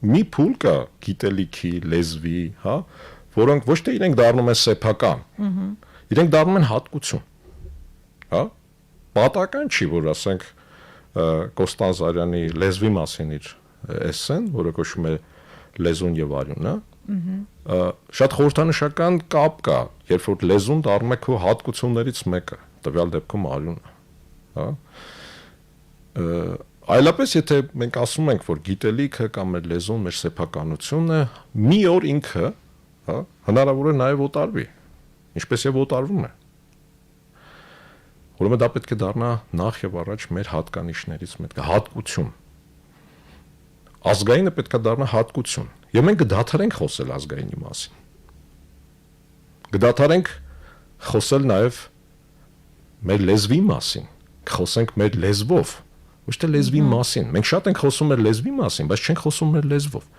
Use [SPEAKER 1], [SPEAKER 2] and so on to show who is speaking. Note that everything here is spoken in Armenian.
[SPEAKER 1] մի փուլ կա գիտելիքի, լեզվի, հա, որոնք ոչ թե իրենք դառնում են սեփական, իրենք դառնում են հատկություն, հա, պատահական չի, որ ասենք Կոստան Զարյանի լեզվի մասին իր էսսեն, որը կոչվում է լեզուն եւ արյունը, շատ խորհրդանշական կապ կա, երբ որ լեզուն դառնում է քո հատկություններից մեկը, տվյալ դեպքում արյունը, հա, այլապես եթե մենք ասում ենք, որ գիտելիքը կամ մեր լեզուն, մեր սեփականությունը մի օր ինքը, հա, հնարավոր է նաև օտարվի, ինչպես եւ օտարվում է։ Ուրեմն դա պետք է դառնա նախ եւ առաջ մեր հատկանիշներից մեկը, հատկություն։ Ազգայինը պետք է դառնա հատկություն։ Եվ մենք կդադարենք խոսել ազգայինի մասին։ Կդադարենք խոսել նաև մեր լեզվի մասին, կխոսենք մեր լեզվով, ոչ թե լեզվի մասին։ Մենք շատ ենք խոսում մեր լեզվի մասին, բայց չենք խոսում մեր լեզվով։